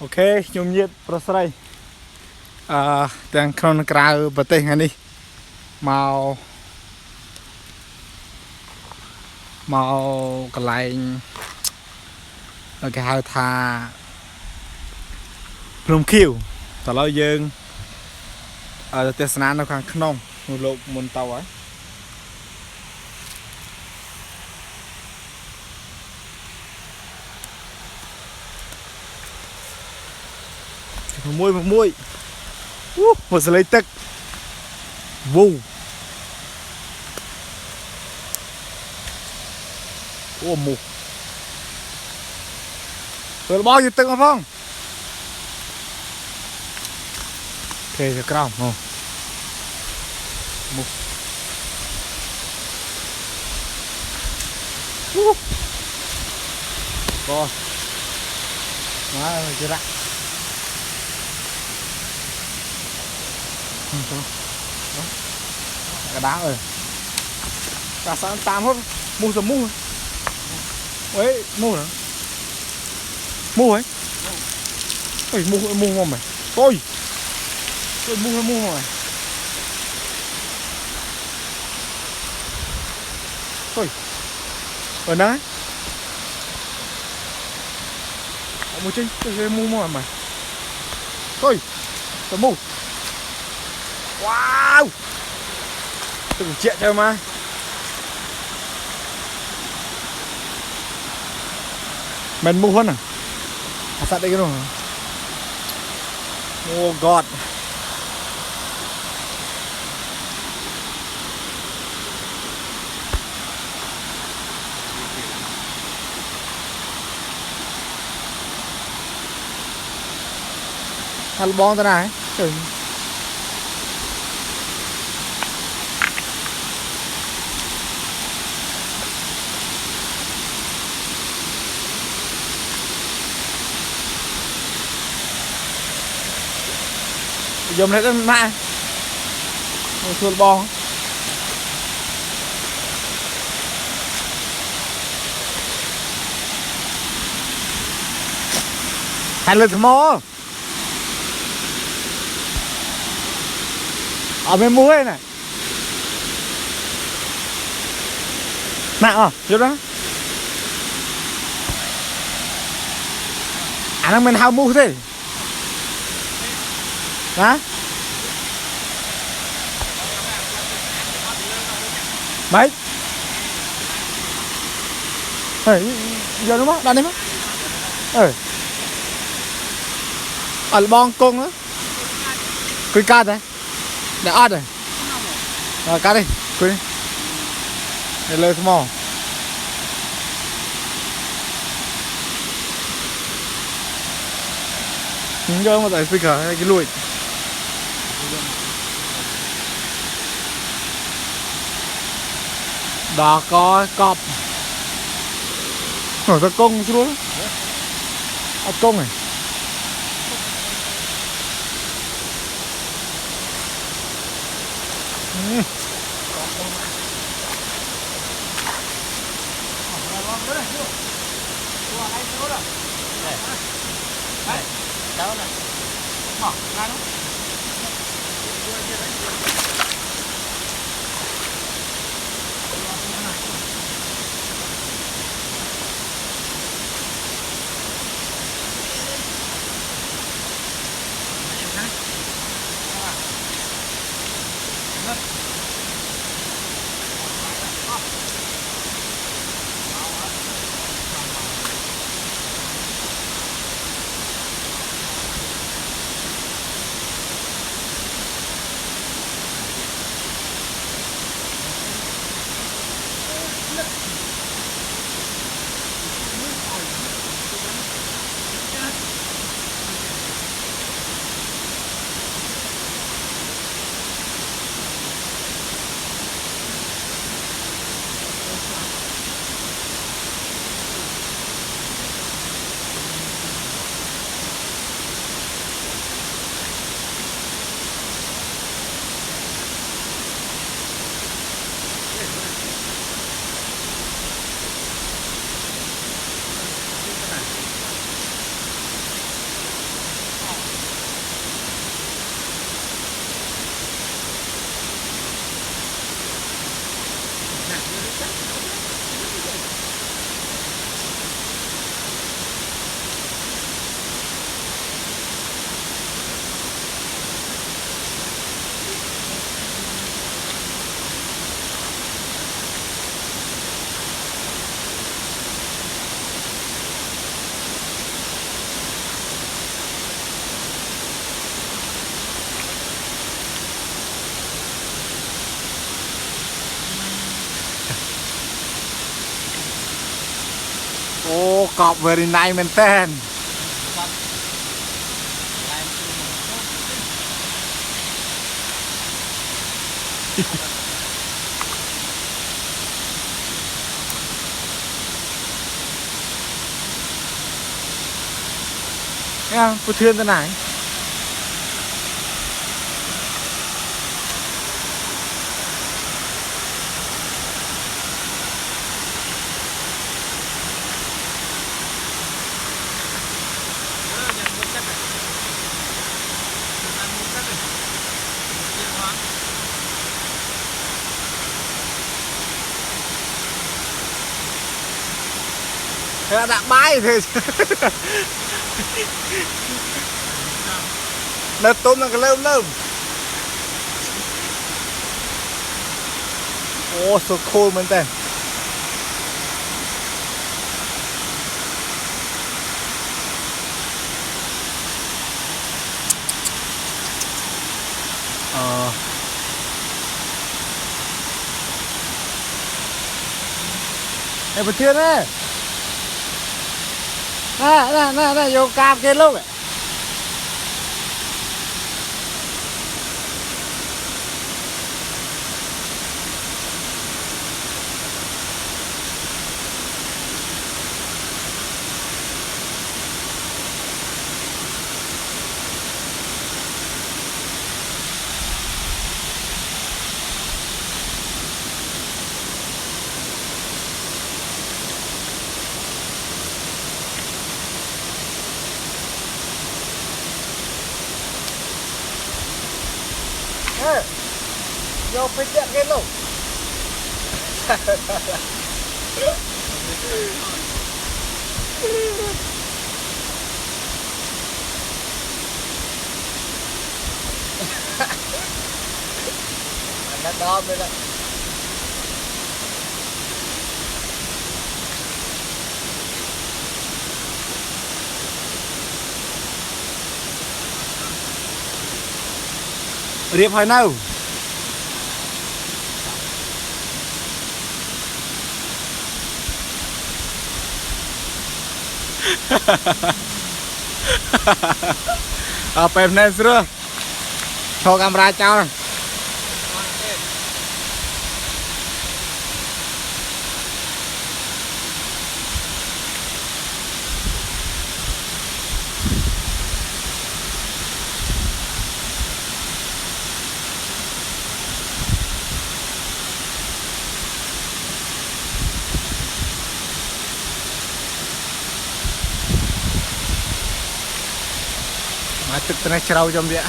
Ok, nhung nhiệt prosray. Đang khôn krau bờ tây ngay đi. Màu màu cái lại cái hai tha plum kill. Tao lo dương tết sán nó càng nông một lục một tàu ấy. Một muôi một giờ lấy tức vu ô mù rồi bao nhiêu tức không phong ok rồi cao không mù coi má chưa ra cái đá rồi cả sáng tam hết mua sớm mua ấy mua nữa mua ấy ơi mua ngon mày tôi mua mày tôi ở đấy mua chơi tôi mua mày tôi mua wow từng chuyện thôi mà mình mua hơn à sao đây cái đồ oh god ăn bong thế này trời dùng hết lên mạ một chuột bò hai lần mò ở bên muối này nặng à chút đó đang bên hao mu thế hả mấy giờ đúng không đàn em á ở bong cung á quy ca đấy để ót rồi cá đi quy để lời mò giờ mà tại speaker hay cái lùi đó có cọp nổi ra công chứ luôn công này cọp very nice men ten nha cô thuyền thế này đã bái thế nó tôm nó cái lơm lơm ô so cool man tên Ê, bật thiên ấy nè, vô cam kia lúc ấy. Vô phải tiện cái lỗ nó đo mới lại riêng hỏi nào apa em này sửa cho camera chào nàyទឹកត្នេះច្រៅចំវា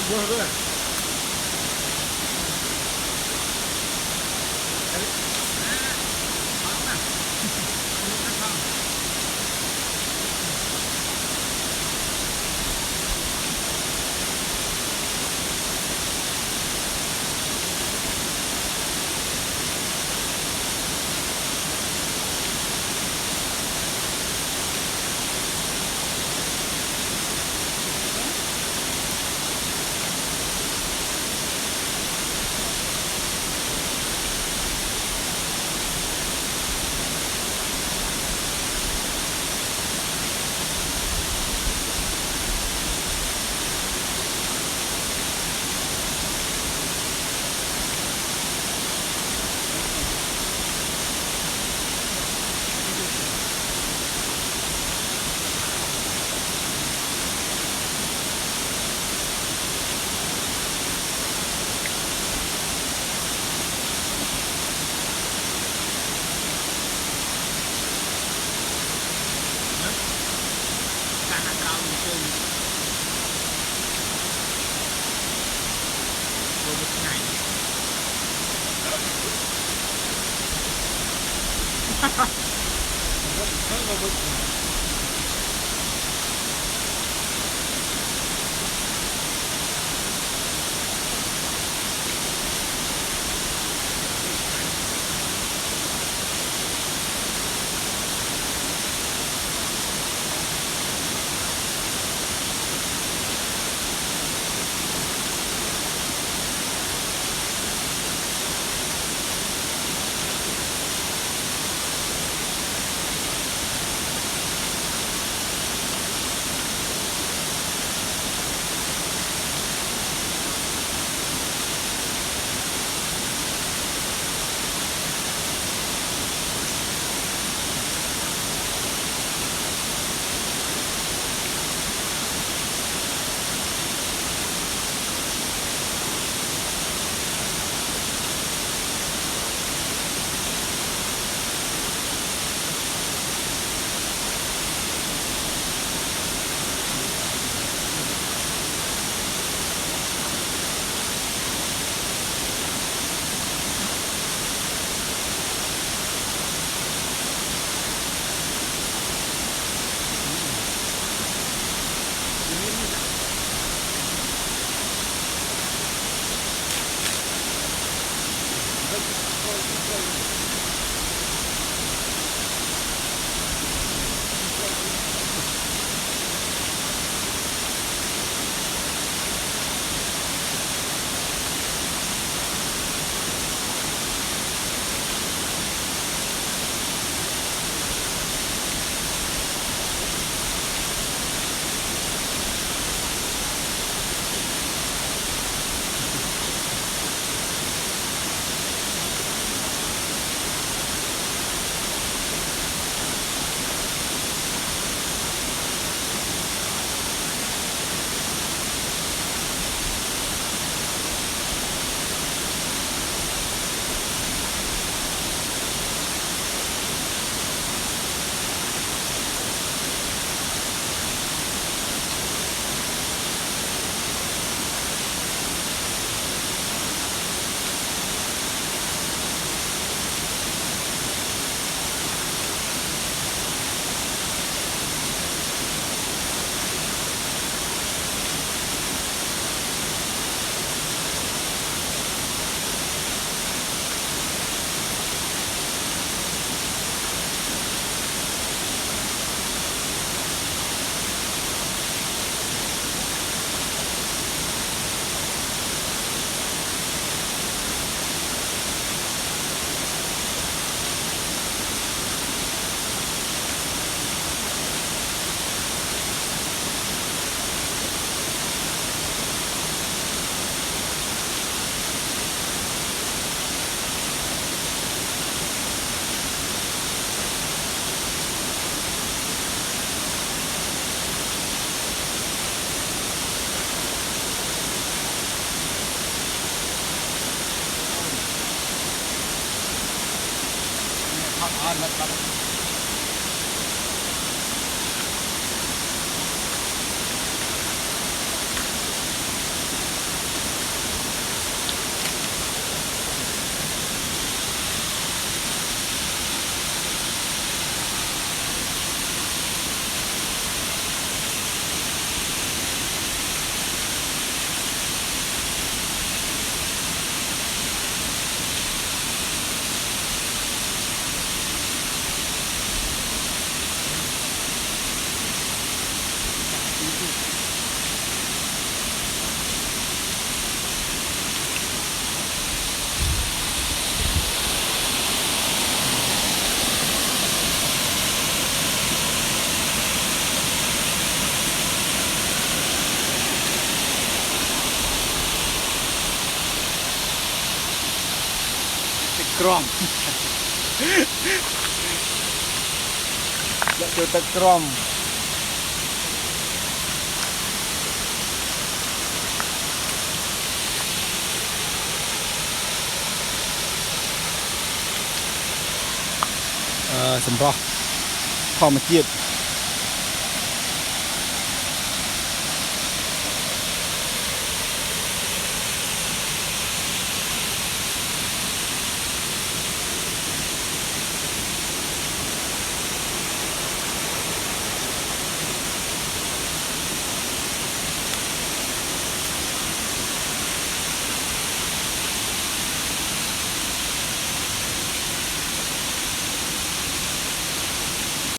Buah tu kan. กรอมយកចូលទឹកក្រំសម្រស់ធម្មជាតិ